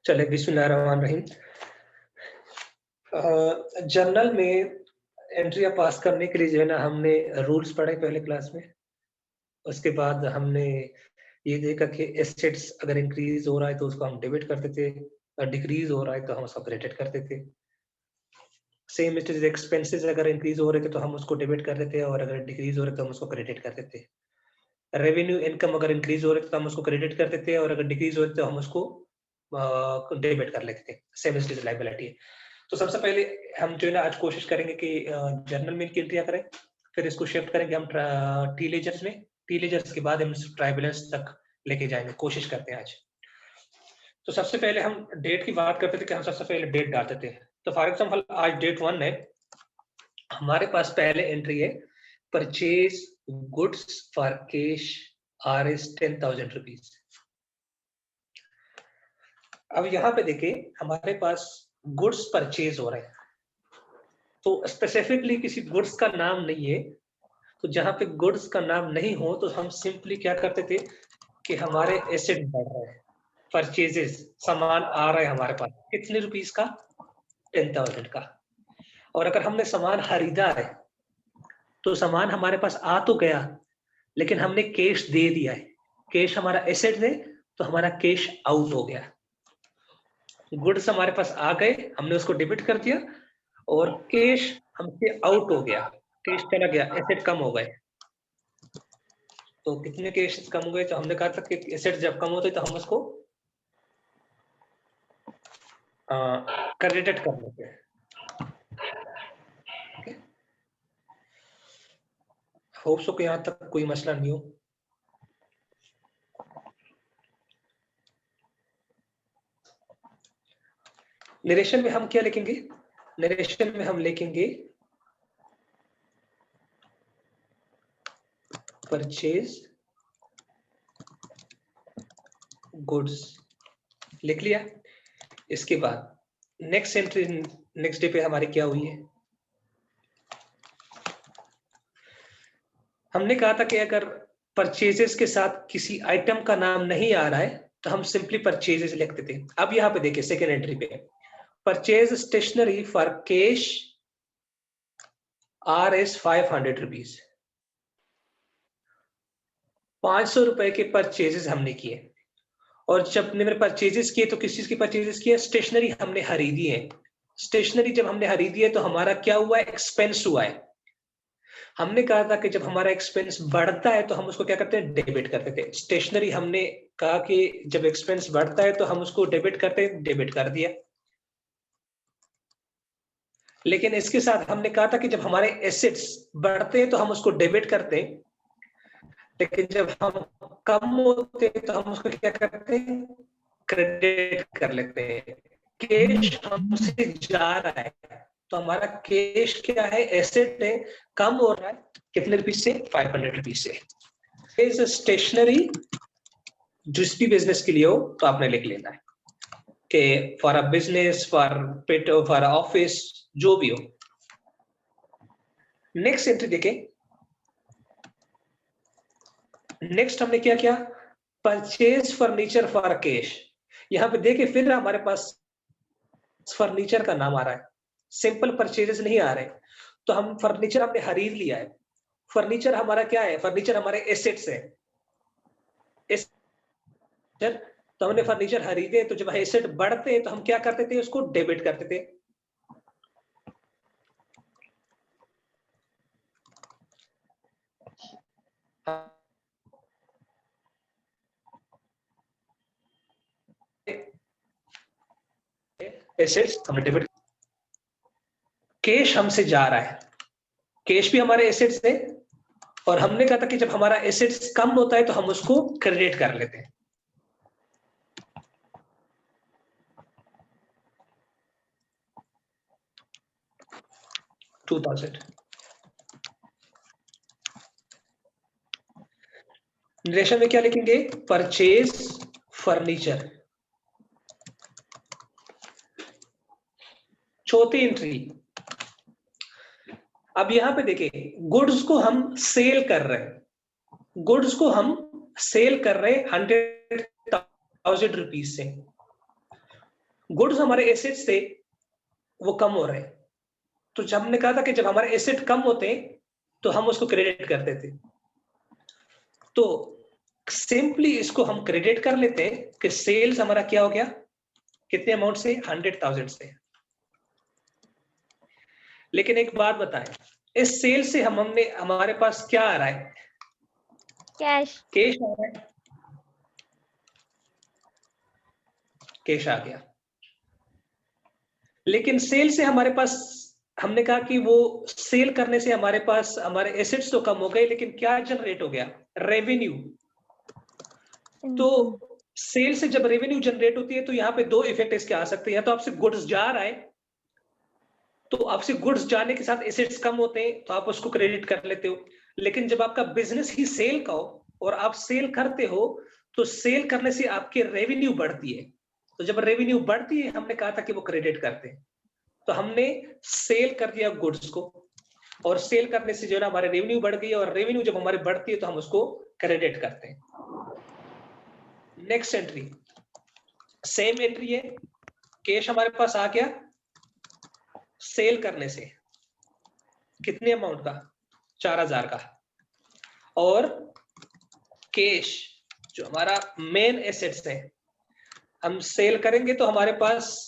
चले बिस्मिल्लाहिर्रहमानिर्रहीम। जर्नल में एंट्रियाँ पास करने के लिए जो है ना हमने रूल्स पढ़े पहले क्लास में। उसके बाद हमने ये देखा कि एसेट्स अगर इंक्रीज हो रहा है तो उसको हम डेबिट करते थे और डिक्रीज हो रहा है तो हम उसको क्रेडिट करते थे। सेम इट इज एक्सपेंसेस अगर इंक्रीज हो रहे थे तो हम उसको डेबिट करते थे और अगर डिक्रीज हो रहे तो हम उसको क्रेडिट करते थे। रेवेन्यू इनकम अगर इंक्रीज हो रहे थे तो हम उसको क्रेडिट करते थे और अगर डिक्रीज हो रहे तो हम उसको डेबिट कर लेते थे। Same it is liability. तो सबसे पहले हम जो है ना आज कोशिश करेंगे कि जर्नल में इनकी एंट्रियां करें, फिर इसको शिफ्ट करेंगे हम टी लेजर्स में। टी लेजर्स के बाद हम ट्राई बैलेंस तक लेके जाएंगे, कोशिश करते हैं आज। तो सबसे पहले हम डेट की बात करते थे कि हम सबसे पहले डेट डालते थे। तो फॉर एग्जाम्पल आज डेट 1 है, हमारे पास पहले एंट्री है purchase goods for cash RS 10,000 rupees. अब यहाँ पे देखिए हमारे पास गुड्स परचेज हो रहे हैं, तो स्पेसिफिकली किसी गुड्स का नाम नहीं है। तो जहां पे गुड्स का नाम नहीं हो तो हम सिंपली क्या करते थे कि हमारे एसेट बढ़ रहे हैं, परचेजेस, सामान आ रहा है हमारे पास कितने रुपीस का, 10,000 का। और अगर हमने सामान खरीदा है तो सामान हमारे पास आ तो गया लेकिन हमने कैश दे दिया है। कैश हमारा एसेट है तो हमारा कैश आउट हो गया। गुड्स हमारे पास आ गए, हमने उसको डेबिट कर दिया और कैश हमसे आउट हो गया, कैश चला गया, एसेट कम हो गए। तो कितने कैश कम हो गए, तो हमने कहा था कि एसेट जब कम होते तो हम उसको क्रेडिट कर लेते हैं। होप सो कि यहाँ तक कोई मसला नहीं हो। नरेशन में हम क्या लिखेंगे, नरेशन में हम लिखेंगे परचेज गुड्स, लिख लिया। इसके बाद नेक्स्ट एंट्री, नेक्स्ट डे पे हमारी क्या हुई है, हमने कहा था कि अगर परचेजेस के साथ किसी आइटम का नाम नहीं आ रहा है तो हम सिंपली परचेजेस लिखते थे। अब यहाँ पे देखिए सेकेंड एंट्री पे purchase stationery for cash RS 500 rupees. 500 रुपए के परचेजेस हमने किए और जब हमने परचेजेस किए तो किस चीज की परचेजेस किए, स्टेशनरी हमने खरीदी है। स्टेशनरी जब हमने खरीदी है तो हमारा क्या हुआ, एक्सपेंस हुआ है। हमने कहा था कि जब हमारा एक्सपेंस बढ़ता है तो हम उसको क्या करते हैं, डेबिट करते थे। स्टेशनरी हमने कहा कि जब एक्सपेंस बढ़ता है तो हम उसको डेबिट करते हैं, डेबिट कर दिया। लेकिन इसके साथ हमने कहा था कि जब हमारे एसेट्स बढ़ते हैं तो हम उसको डेबिट करते हैं, लेकिन जब हम कम होते हैं तो हम उसको क्या करते हैं, क्रेडिट कर लेते हैं। कैश हमसे जा रहा है तो हमारा कैश क्या है, एसेट है, कम हो रहा है कितने रुपीज से, 500 रुपीज से। इज स्टेशनरी जिस भी बिजनेस के लिए हो तो आपने लिख लेना है कि for a business, for pet, for office, जो भी हो। नेक्स्ट एंट्री देखें, नेक्स्ट हमने क्या किया, परचेज फर्नीचर फॉर कैश। यहां पे देखिए फिर हमारे पास फर्नीचर का नाम आ रहा है, सिंपल परचेजेस नहीं आ रहे। तो हम फर्नीचर हमने खरीद लिया है। फर्नीचर हमारा क्या है, फर्नीचर हमारे एसेट्स है। तो हमने फर्नीचर खरीदे तो जब एसेट बढ़ते तो हम क्या करते थे, उसको डेबिट करते थे। एसेट्स हमने डेबिट, कैश हमसे जा रहा है, कैश भी हमारे एसेट्स है और हमने कहा था कि जब हमारा एसेट्स कम होता है तो हम उसको क्रेडिट कर लेते हैं। नरेशन में क्या लिखेंगे, परचेज फर्नीचर। चौथी एंट्री, अब यहां पे देखिए गुड्स को हम सेल कर रहे हैं, गुड्स को हम सेल कर रहे हैं 100,000 रुपीज से। गुड्स हमारे एसेट्स थे वो कम हो रहे हैं, तो जब हमने कहा था कि जब हमारे एसेट कम होते हैं तो हम उसको क्रेडिट करते थे, तो सिंपली इसको हम क्रेडिट कर लेते हैं कि सेल्स हमारा क्या हो गया, कितने अमाउंट से, 100,000 से। लेकिन एक बात बताएं, इस सेल से हमने हमारे पास क्या आ रहा है, कैश कैश आ रहा है, कैश आ गया। लेकिन सेल से हमारे पास, हमने कहा कि वो सेल करने से हमारे पास हमारे एसेट्स तो कम हो गए, लेकिन क्या जनरेट हो गया, रेवेन्यू। तो सेल से जब रेवेन्यू जनरेट होती है तो यहाँ पे दो इफेक्ट इसके आ सकते हैं, या तो आपसे गुड्स जा रहा है, तो आपसे गुड्स जाने के साथ एसेट्स कम होते हैं तो आप उसको क्रेडिट कर लेते हो। लेकिन जब आपका बिजनेस ही सेल का हो और आप सेल करते हो, तो सेल करने से आपकी रेवेन्यू बढ़ती है, तो जब रेवेन्यू बढ़ती है हमने कहा था कि वो क्रेडिट करते हैं, तो हमने सेल कर दिया गुड्स को, और सेल करने से जो है ना हमारे रेवेन्यू बढ़ गई, और रेवेन्यू जब हमारे बढ़ती है तो हम उसको क्रेडिट करते हैं। नेक्स्ट एंट्री, सेम एंट्री है, कैश हमारे पास आ गया सेल करने से, कितने अमाउंट का, 4,000 का, और कैश जो हमारा मेन एसेट्स है, हम सेल करेंगे तो हमारे पास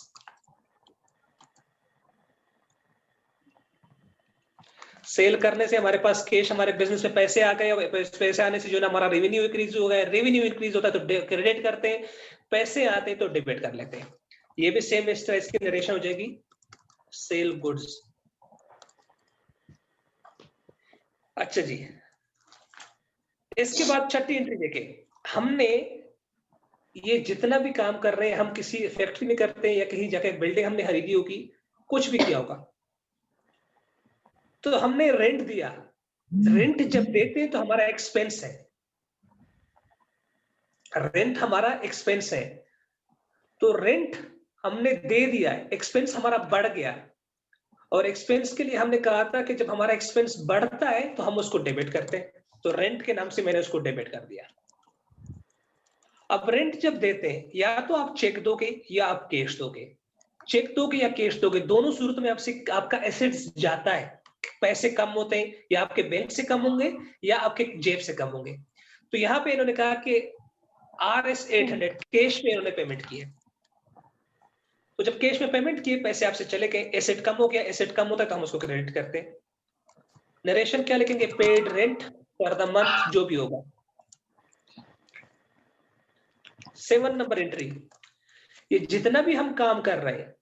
सेल करने से हमारे पास कैश, हमारे बिजनेस में पैसे आ गए, पैसे आने से जो ना हमारा रेवेन्यू इंक्रीज हो गया, रेवेन्यू इंक्रीज होता है तो क्रेडिट करते हैं, पैसे आते हैं तो डेबिट कर लेते हैं। ये भी सेम इस तरह इसकी नरेशन हो जाएगी, सेल गुड्स। अच्छा जी, इसके बाद छठी एंट्री देखें, हमने ये जितना भी काम कर रहे हैं, हम किसी फैक्ट्री में करते हैं या कहीं जाकर बिल्डिंग हमने खरीदी होगी, कुछ भी किया होगा, तो हमने रेंट दिया, रेंट जब देते हैं तो हमारा एक्सपेंस है, रेंट हमारा एक्सपेंस है, तो रेंट हमने दे दिया है, एक्सपेंस हमारा बढ़ गया, और एक्सपेंस के लिए हमने कहा था कि जब हमारा एक्सपेंस बढ़ता है तो हम उसको डेबिट करते हैं, तो रेंट के नाम से मैंने उसको डेबिट कर दिया। अब रेंट जब देते हैं, या तो आप चेक दोगे या आप कैश दोगे, चेक दोगे या कैश दोगे, दोनों सूरत में आपसे आपका एसेट्स जाता है, पैसे कम होते हैं, या आपके बैंक से कम होंगे या आपके जेब से कम होंगे। तो यहाँ पे इन्होंने कहा कि RS 800 कैश में इन्होंने पेमेंट किए, तो जब कैश में पेमेंट किए, पैसे आपसे चले गए, एसेट कम हो गया, एसेट कम होता है तो हम उसको क्रेडिट करते हैं। नरेशन क्या लिखेंगे, paid rent for the month, जो भी होगा। 7 नंबर एंट्री, ये जितना भी हम काम कर रहे हैं,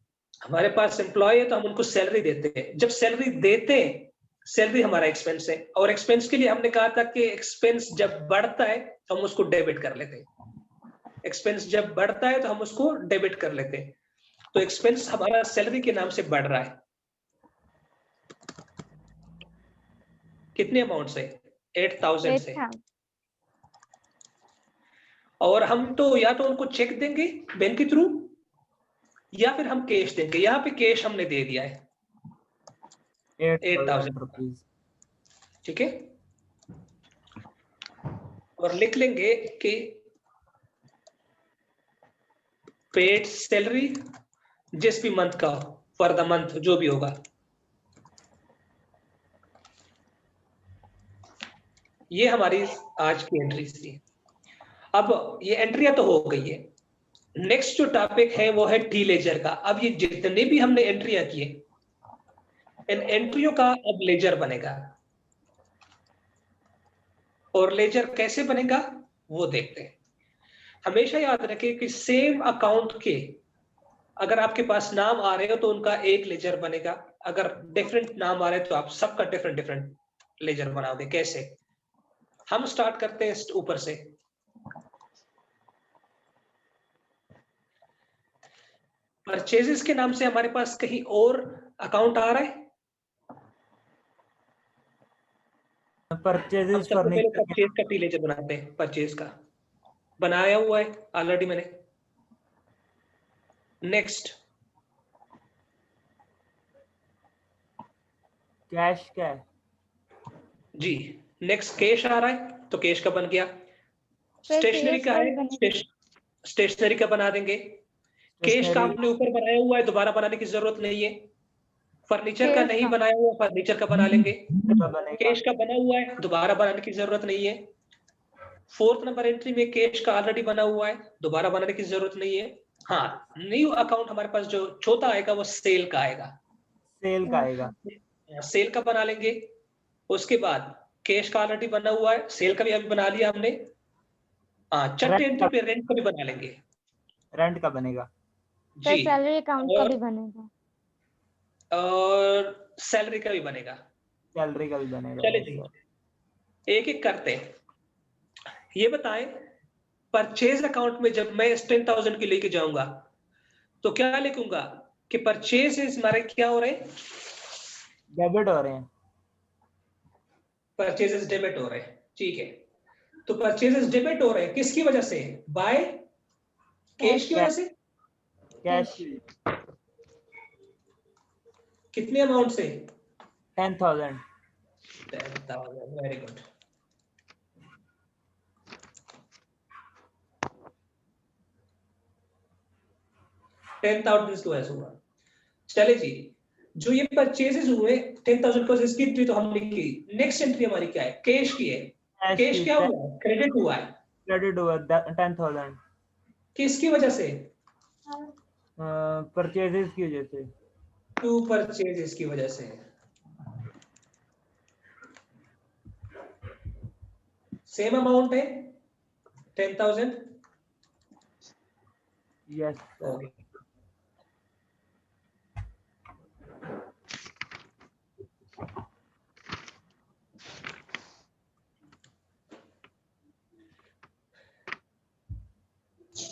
हमारे पास एम्प्लॉय है तो हम उनको सैलरी देते हैं, जब सैलरी देते हैं, सैलरी हमारा एक्सपेंस है, और एक्सपेंस के लिए हमने कहा था कि एक्सपेंस जब बढ़ता है तो हम उसको डेबिट कर लेते हैं, एक्सपेंस जब बढ़ता है तो हम उसको डेबिट कर लेते हैं, तो एक्सपेंस हमारा सैलरी के नाम से बढ़ रहा है, कितने अमाउंट से, 8,000 से, और हम तो या तो उनको चेक देंगे बैंक के थ्रू, या फिर हम कैश देंगे, यहाँ पे कैश हमने दे दिया है 8,000 रुपीज, ठीक है, और लिख लेंगे कि पेड सैलरी जिस भी मंथ का, फॉर द मंथ, जो भी होगा। ये हमारी आज की एंट्री थी। अब ये एंट्रियां तो हो गई है, नेक्स्ट जो टॉपिक है वो है टी लेजर का। अब ये जितने भी हमने एंट्रियां किए, इन एंट्रियों का अब लेजर बनेगा, और लेजर कैसे बनेगा वो देखते हैं। हमेशा याद रखें कि सेम अकाउंट के अगर आपके पास नाम आ रहे हो तो उनका एक लेजर बनेगा, अगर डिफरेंट नाम आ रहे हो तो आप सबका डिफरेंट डिफरेंट लेजर बनाओगे। कैसे, हम स्टार्ट करते हैं ऊपर से, परचेजेस के नाम से हमारे पास कहीं और अकाउंट आ रहा है, परचेजेस सबसे पहले परचेज का टी लेजर बनाते हैं, परचेज का बनाया हुआ है ऑलरेडी मैंने। नेक्स्ट कैश का है जी, नेक्स्ट कैश आ रहा है तो कैश का बन गया। स्टेशनरी का है, स्टेशनरी का बना देंगे। कैश का हमने ऊपर बनाया हुआ है, दोबारा बनाने की जरूरत नहीं है। फर्नीचर का नहीं बनाया हुआ, फर्नीचर का बना लेंगे। कैश का बना हुआ है, दोबारा बनाने की जरूरत नहीं है। फोर्थ नंबर एंट्री में कैश का ऑलरेडी बना हुआ है, दोबारा बनाने की जरूरत नहीं है। हाँ, न्यू अकाउंट हमारे पास जो चौथा आएगा वो सेल का आएगा। सेल का आएगा, सेल का बना लेंगे। उसके बाद कैश का ऑलरेडी बना हुआ है, सेल का भी अभी बना लिया हमने। हाँ, चौथे एंट्री पे रेंट का भी बना लेंगे। रेंट का बनेगा सर, जी, सैलरी अकाउंट का भी बनेगा और सैलरी का भी बनेगा। सैलरी का भी बनेगा। चले जी, एक एक करते हैं। ये बताएं, परचेज अकाउंट में जब मैं इस 10,000 की लेके जाऊंगा तो क्या लिखूंगा कि परचेज हमारे क्या हो रहे हैं, डेबिट हो रहे हैं, परचेजेस डेबिट हो रहे हैं। ठीक है, तो परचेजेस डेबिट हो रहे हैं किसकी वजह से? बाय कैश की वजह से। कैश कितने अमाउंट से? 10,000। 10,000, वेरी गुड। हुआ। चले जी, जो ये परचेजेस हुए 10,000 को, इसकी एंट्री तो हमने की। नेक्स्ट एंट्री हमारी क्या है? कैश की है। कैश क्या हुआ है? क्रेडिट हुआ है। क्रेडिट हुआ 10,000 किसकी वजह से? परचेजेस की वजह से, टू परचेजेस की वजह से। सेम अमाउंट है 10,000। यस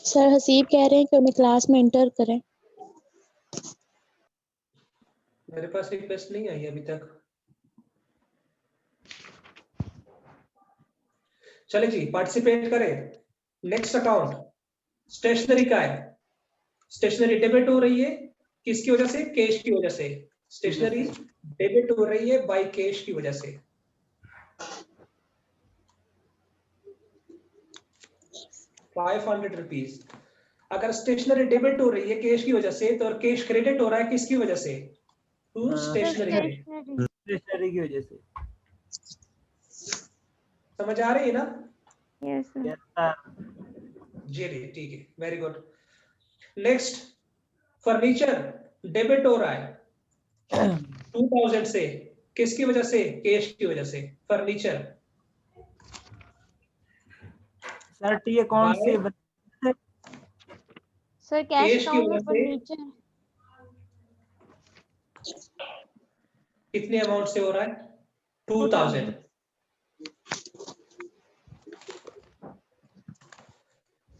सर, हसीब कह रहे हैं कि उन्हें क्लास में इंटर करें। मेरे पास रिक्वेस्ट नहीं आई अभी तक। चले जी, पार्टिसिपेट करें। नेक्स्ट अकाउंट स्टेशनरी का है। स्टेशनरी डेबिट हो रही है किसकी वजह से? कैश की वजह से। स्टेशनरी डेबिट हो रही है बाय कैश की वजह से। ₹500। अगर स्टेशनरी डेबिट हो रही है कैश की वजह से, तो और कैश क्रेडिट हो रहा है किसकी वजह से? Two stationary. स्टेशनरी की वजह से। समझ आ रही है ना? Yes sir. Yes sir. जी, ठीक है, very good. Next, furniture debit हो रहा है 2,000 से किसकी वजह से? कैश की वजह से। फर्नीचर सर टी अकाउंट से सर, कैश अकाउंट में फर्नीचर कितने अमाउंट से हो रहा है? 2,000।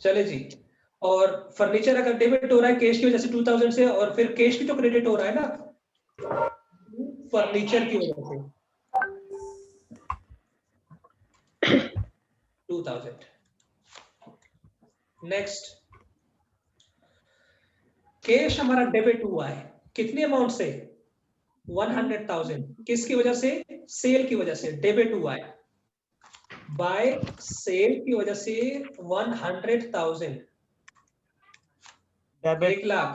चले जी, और फर्नीचर अगर डेबिट हो रहा है कैश की वजह से 2,000 से, और फिर कैश भी तो क्रेडिट हो रहा है ना फर्नीचर की वजह से 2,000। नेक्स्ट, कैश हमारा डेबिट हुआ है कितने अमाउंट से? 100,000। किसकी वजह से? सेल की वजह से डेबिट हुआ है बाय सेल की वजह से 100,000। 1 लाख।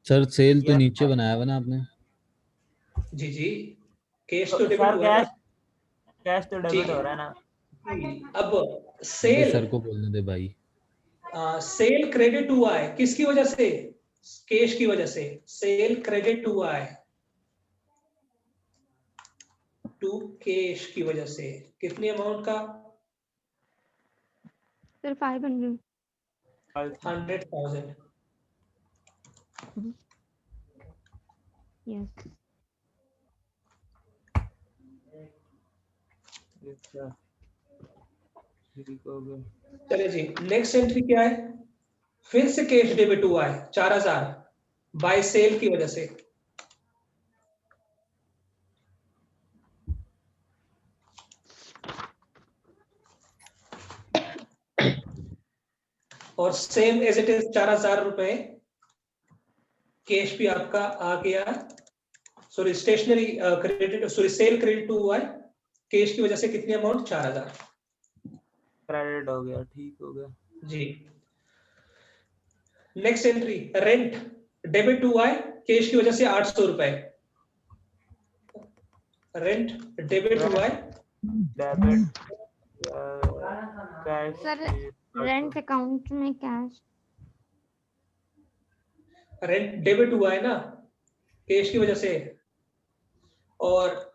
सर सेल तो नीचे बनाया हुआ ना आपने? जी जी, कैश तो डेबिट हुआ है। कैश तो डेबिट हो रहा है ना। अब सेल, सर को बोलने दे भाई। सेल क्रेडिट हुआ है किसकी वजह से? कैश की वजह से। सेल क्रेडिट हुआ है टू कैश की वजह से। कितने अमाउंट का? सर 500। 100,000। यस। चलिए जी, नेक्स्ट एंट्री क्या है? फिर से कैश डेबिट हुआ है 4,000 बाय सेल की वजह से। और सेम एज इट इज 4,000 रुपए कैश भी आपका आ गया। Sorry, stationery credit, sorry sale credit हुआ है कैश की वजह से। कितनी अमाउंट? 4,000 क्रेडिट हो गया, ठीक हो गया जी। Next entry rent debit to Y, cash की वजह से 800 रुपए। Rent debit to Y, debit cash sir rent account में कैश। रेंट डेबिट हुआ है ना कैश की वजह से। और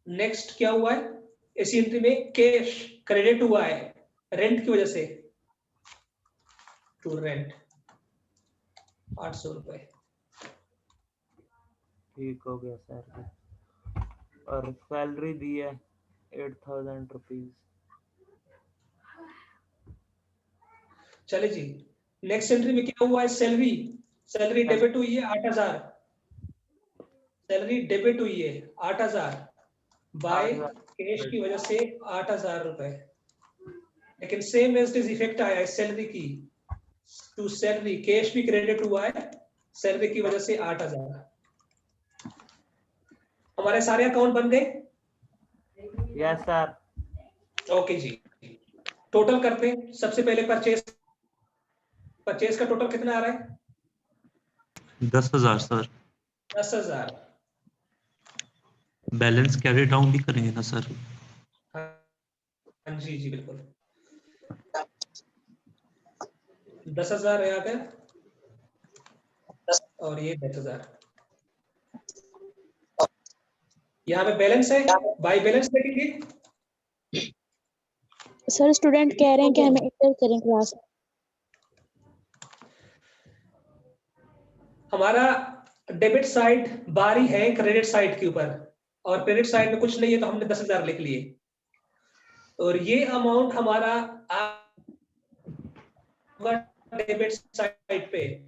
नेक्स्ट क्या हुआ है इसी एंट्री में, कैश क्रेडिट हुआ है रेंट की वजह से टू रेंट 800 रुपए। ठीक हो गया सर। और सैलरी दी है 8000 रुपीज। चले जी, नेक्स्ट एंट्री में क्या हुआ है, सैलरी। सैलरी डेबिट हुई है 8000, सैलरी डेबिट हुई है 8000 बाय कैश की वजह से 8000 रुपए। लेकिन सेम एज इज इफेक्ट आया है सैलरी की टू सैलरी, कैश भी क्रेडिट हुआ है सैलरी की वजह से 8000। हमारे सारे अकाउंट बन गए। Yes sir. ओके जी, टोटल करते हैं। सबसे पहले परचेज का टोटल कितना आ रहा है? 10,000 सर। 10,000। बैलेंस कैरी डाउन भी करेंगे ना सर? हाँ जी जी बिल्कुल। 10,000 यहाँ पे और ये 10,000 यहाँ पे बैलेंस है। बाई बैलेंस देखेंगे। सर स्टूडेंट कह रहे हैं कि हमें इंटर करें क्लास। हमारा डेबिट साइड बारी है क्रेडिट साइड के ऊपर, और क्रेडिट साइड में कुछ नहीं है तो हमने 10,000 लिख लिए। और ये अमाउंट हमारा डेबिट साइड पे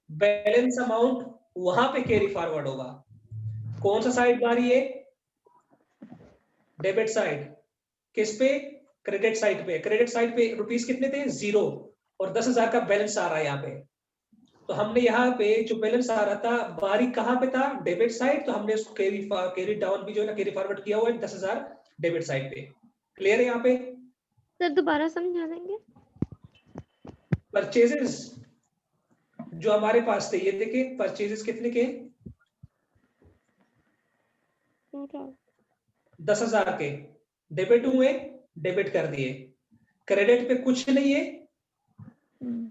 बैलेंस अमाउंट वहां पे कैरी फॉरवर्ड होगा। कौन सा साइड बारी है? Debit side. किस पे? क्रेडिट साइड पे। क्रेडिट साइड पे रुपीस कितने थे? 0 और 10,000 का बैलेंस आ रहा है यहाँ पे। तो हमने यहाँ पे जो बैलेंस आ रहा था बारी कहाँ पे था? Debit side. तो हमने उसको कैरी डाउन भी जो है ना कैरी फॉरवर्ड किया हुआ है 10,000 डेबिट साइड पे। क्लियर है यहाँ पे? सर दोबारा समझा देंगे। परचेजेस जो हमारे पास थे ये देखिए, परचेजेस कितने के? 10,000 के। डेबिट हुए, डेबिट कर दिए। क्रेडिट पे कुछ नहीं है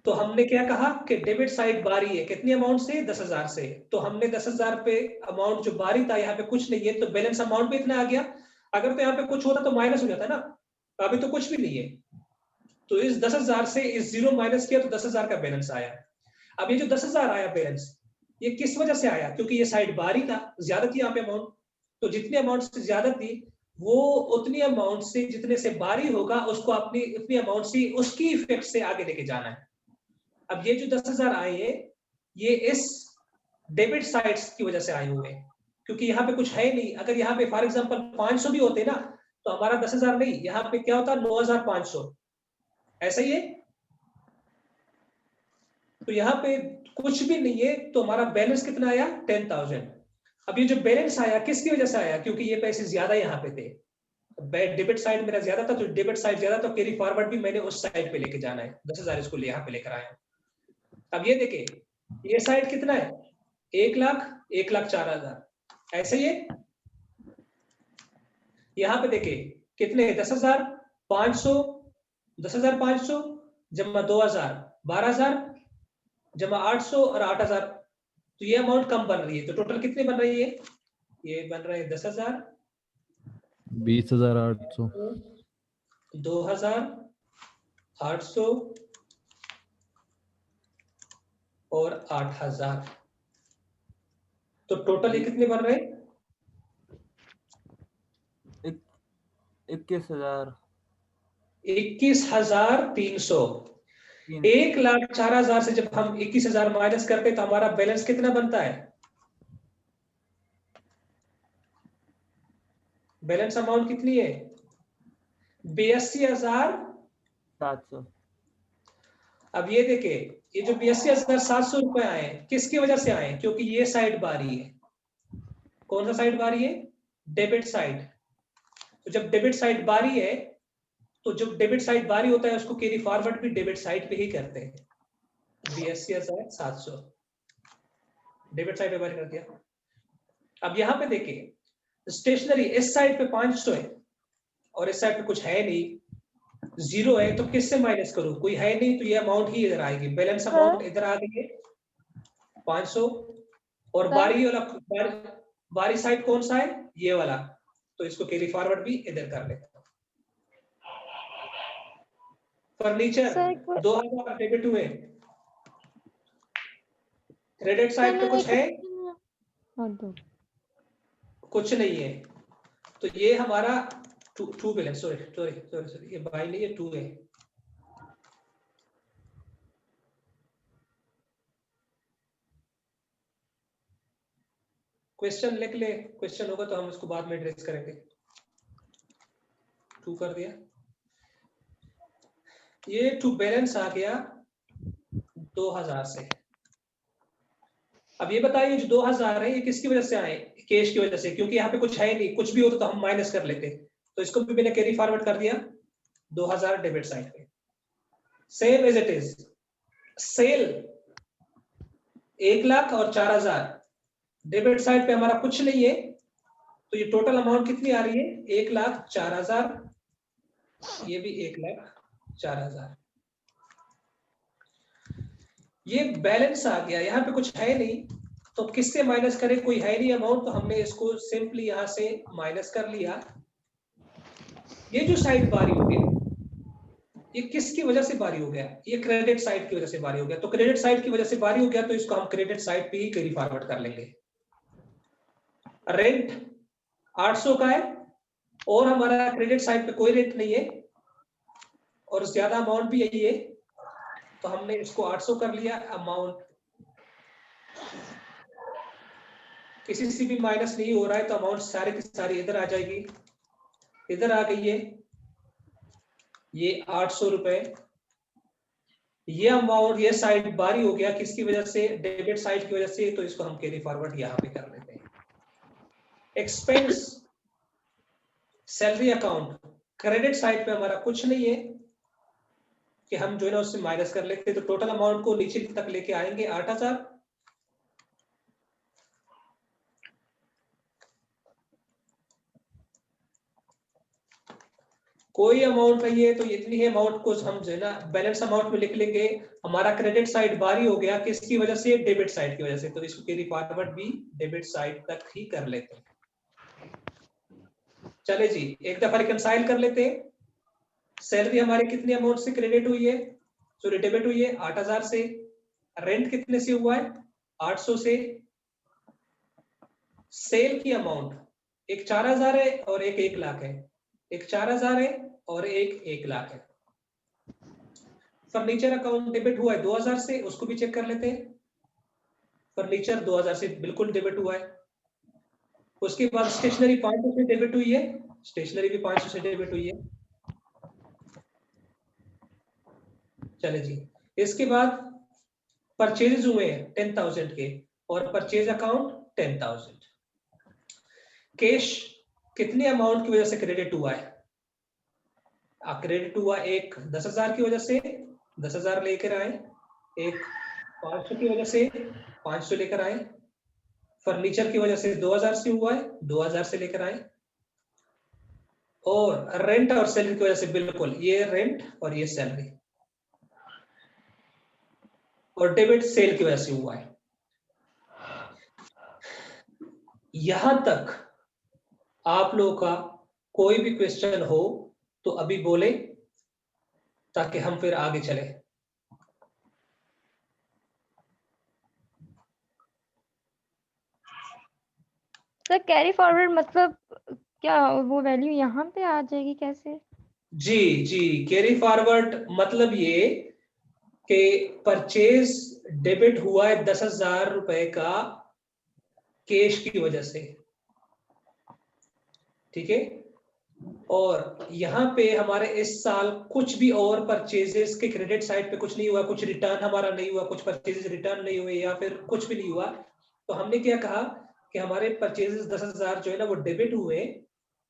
तो हमने क्या कहा कि डेबिट साइड बारी है कितनी अमाउंट से? 10,000 से। तो हमने 10,000 पे अमाउंट जो बारी था यहाँ पे कुछ नहीं है तो बैलेंस अमाउंट भी इतना आ गया। अगर तो यहाँ पे कुछ होता तो माइनस हो जाता ना, अभी तो कुछ भी नहीं है। तो इस 10,000 से इस 0 माइनस किया तो 10,000 का बैलेंस आया। अब ये जो 10,000 आया बैलेंस, ये किस वजह से आया? क्योंकि ये साइड बारी था, ज्यादा थी यहाँ पे अमाउंट। तो जितनी अमाउंट से ज्यादा थी वो उतनी अमाउंट से जितने से बारी होगा उसको अपनी उतनी अमाउंट से उसकी इफेक्ट से आगे लेके जाना है। अब ये जो 10,000 आए हैं ये इस डेबिट साइड्स की वजह से आए हुए हैं, क्योंकि यहाँ पे कुछ है नहीं। अगर यहाँ पे फॉर एग्जांपल 500 भी होते ना तो हमारा 10,000 नहीं, यहाँ पे क्या होता? 9,500। ऐसा ही है। तो यहाँ पे कुछ भी नहीं है तो हमारा बैलेंस कितना आया? 10,000। अब ये जो बैलेंस आया किसकी वजह से आया? क्योंकि ये पैसे ज्यादा यहाँ पे थे। डेबिट साइड मेरा ज्यादा था तो डेबिट साइड ज्यादा, तो कैरी फॉरवर्ड भी मैंने उस साइड पे लेके जाना है। 10,000 इसको यहाँ पे लेकर आया। अब ये देखिए ये साइड कितना है? 1,04,000। ऐसे ही है। यहाँ पे देखिए कितने? 10,500, 10,500 जमा 2,000 12,000 जमा 800 और 8,000। तो ये अमाउंट कम बन रही है। तो टोटल कितने बन रही है? ये बन रहे हैं 10,000, 20,800, 2,800 और 8,000। तो टोटल ये कितने बन रहे हैं? 21,000। 21,300। 1,04,000 से जब हम 21,000 माइनस करते तो हमारा बैलेंस कितना बनता है? बैलेंस अमाउंट कितनी है? 82,700। अब ये देखिए ये जो 82,700 रुपए आए किसकी वजह से आए? क्योंकि ये साइड बारी है। कौन सा साइड बारी है? Debit side. तो जब डेबिट साइड बारी है तो जो डेबिट साइड बारी होता है उसको कैरी फॉरवर्ड भी डेबिट साइड पे ही करते हैं। BSC 700 डेबिट साइड पे बारी कर दिया। अब यहाँ पे देखिए स्टेशनरी इस साइड पे 500 है और इस साइड पे कुछ है नहीं, 0 है, तो किससे माइनस करूं? कोई है नहीं, तो ये अमाउंट ही इधर आएगी, बैलेंस अमाउंट इधर आ गई है 500 और बारी साइड कौन सा है? ये वाला, तो इसको कैरी फॉरवर्ड भी इधर कर लेते हैं। फर्नीचर 2000 डेबिट हुए, क्रेडिट साइड पे कुछ है? कुछ नहीं है, तो ये हमारा टू बैलेंस, सॉरी ये बाई नहीं है, 2 है। क्वेश्चन लिख ले, क्वेश्चन होगा तो हम उसको बाद में एड्रेस करेंगे। 2 कर दिया, ये टू बैलेंस आ गया 2000 से। अब ये बताइए जो 2000 है ये किसकी वजह से आए? कैश की वजह से, क्योंकि यहाँ पे कुछ है नहीं, कुछ भी होता तो हम माइनस कर लेते, तो इसको भी मैंने कैरी फॉरवर्ड कर दिया 2000 डेबिट साइड पे। Same as it is, sale 1 lakh और 4000 डेबिट साइड पे हमारा कुछ नहीं है, तो ये टोटल अमाउंट कितनी आ रही है? 1,04,000, ये भी 1,04,000। ये बैलेंस आ गया, यहाँ पे कुछ है नहीं, तो किससे माइनस करें? कोई है नहीं अमाउंट, तो हमने इसको सिंपली यहाँ से माइनस कर लिया। ये जो साइड बारी हो गया, ये किसकी वजह से बारी हो गया? ये क्रेडिट साइड की वजह से बारी हो गया, तो क्रेडिट साइड की वजह से बारी हो गया, तो इसको हम क्रेडिट साइड पे ही कैरी फॉरवर्ड कर लेंगे। रेंट 800 का है और हमारा क्रेडिट साइड पे कोई रेंट नहीं है और ज्यादा अमाउंट भी यही है, तो हमने इसको 800 कर लिया। अमाउंट किसी से भी माइनस नहीं हो रहा है, तो अमाउंट सारी की सारी इधर आ जाएगी, इधर आ गई है, ये 800 रुपए। ये अमाउंट, ये साइड बारी हो गया किसकी वजह से? डेबिट साइड की वजह से, तो इसको हम कैरी फॉरवर्ड यहाँ पे कर लेते हैं। Expense salary account, credit side पे हमारा कुछ नहीं है कि हम जो है ना उससे माइनस कर लेते, तो टोटल अमाउंट को नीचे तक लेके आएंगे 8000। कोई अमाउंट नहीं है, तो इतनी ही अमाउंट को हम जो है ना बैलेंस अमाउंट में लिख लेंगे। हमारा क्रेडिट साइड बारी हो गया किसकी वजह से? डेबिट साइड की वजह से, तो इसको कैरी फॉरवर्ड भी डेबिट साइड तक ही कर लेते हैं। चले जी, एक दफा रिकंसाइल कर लेते हैं। सैलरी हमारे कितने अमाउंट से क्रेडिट हुई है? सॉरी डेबिट हुई है 8000 से। रेंट कितने से हुआ है? 800 से। सेल की अमाउंट एक 4000 है और एक 1 लाख है, एक 4000 है और एक 1 लाख है। फर्नीचर अकाउंट डेबिट हुआ है 2000 से, उसको भी चेक कर लेते हैं। फर्नीचर 2000 से बिल्कुल डेबिट हुआ है। उसके बाद स्टेशनरी 500 से डेबिट हुई है, स्टेशनरी भी 500 से डेबिट हुई है। चले जी, इसके बाद परचेज हुए हैं 10,000 के और परचेज अकाउंट 10,000। कैश कितने अमाउंट की वजह से क्रेडिट हुआ है? क्रेडिट हुआ एक 10,000 की वजह से 10,000 लेकर आए, एक 500 की वजह से 500 लेकर आए, फर्नीचर की वजह से 2000 से हुआ है 2000 से लेकर आए, और रेंट और सैलरी की वजह से बिल्कुल ये रेंट और ये सैलरी, और डेबिट सेल की वजह से हुआ है। यहां तक आप लोगों का कोई भी क्वेश्चन हो तो अभी बोले, ताकि हम फिर आगे चले। सर कैरी फॉरवर्ड मतलब क्या वो वैल्यू यहाँ पे आ जाएगी कैसे? जी जी, कैरी फॉरवर्ड मतलब ये कि परचेज डेबिट हुआ है 10,000 रुपए का कैश की वजह से, ठीक है, और यहाँ पे हमारे इस साल कुछ भी और परचेजेस के क्रेडिट साइड पे कुछ नहीं हुआ, कुछ रिटर्न हमारा नहीं हुआ, कुछ परचेजेस रिटर्न नहीं हुए या फिर कुछ भी नहीं हुआ, तो हमने क्या कहा कि हमारे परचेजेस 10,000 जो है ना वो डेबिट हुए,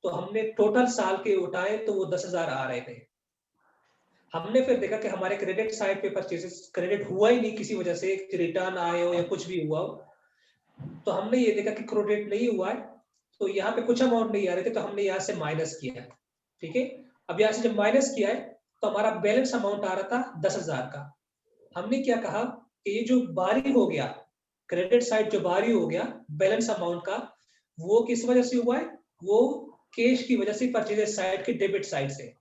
तो हमने टोटल साल के उठाए तो वो 10,000 आ रहे थे, हमने फिर देखा कि हमारे क्रेडिट साइड पे परचेजेस क्रेडिट हुआ ही नहीं किसी वजह से, रिटर्न आए हो या कुछ भी हुआ हो, तो हमने ये देखा कि क्रेडिट नहीं हुआ है, तो यहाँ पे कुछ अमाउंट नहीं आ रहे थे, तो हमने यहाँ से माइनस किया है। ठीक है, अब यहाँ से जब माइनस किया है तो हमारा बैलेंस अमाउंट आ रहा था 10,000 का। हमने क्या कहा कि ये जो बारी हो गया, क्रेडिट साइड जो बारी हो गया बैलेंस अमाउंट का, वो किस वजह से हुआ है, वो कैश की वजह से, परचेज साइड के डेबिट साइड से।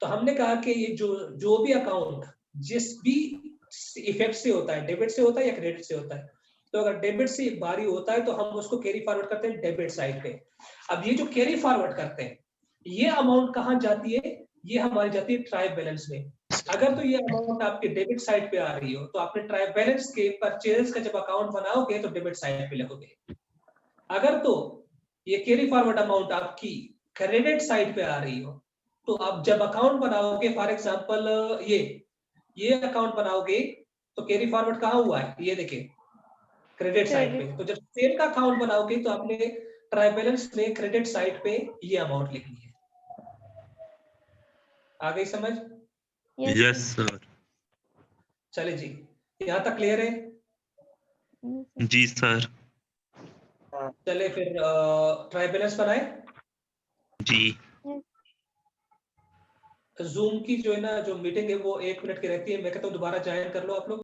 तो हमने कहा कि ये जो भी अकाउंट जिस भी इफेक्ट से होता है, डेबिट से होता है या क्रेडिट से होता है, तो अगर डेबिट से बारी होता है तो हम उसको कैरी फॉरवर्ड करते हैं डेबिट साइड पे। अब ये जो कैरी फॉरवर्ड करते हैं, ये अमाउंट कहाँ जाती है, ये हमारी जाती है ट्रायल बैलेंस में। अगर तो ये अमाउंट आपके डेबिट साइड पे आ रही हो तो आपने ट्रायल बैलेंस के परचेज का जब अकाउंट बनाओगे तो डेबिट साइड पे लिखोगे। अगर तो ये कैरी फॉरवर्ड अमाउंट आपकी क्रेडिट साइड पे आ रही हो तो आप जब अकाउंट बनाओगे, फॉर एग्जांपल ये अकाउंट बनाओगे तो कैरी फॉरवर्ड कहाँ हुआ है, ये देखिए क्रेडिट साइड पे। तो जब सेल का अकाउंट बनाओगे तो आपने ट्रायल बैलेंस में क्रेडिट साइड पे ये अमाउंट लिखनी है। आ गई समझ? Yes sir. चले जी, यहाँ तक क्लियर है? जी सर। चले फिर ट्रायल बैलेंस बनाए। जी। जूम की जो है ना जो मीटिंग है वो 1 मिनट की रहती है, मैं कहता हूँ दोबारा ज्वाइन कर लो आप लोग।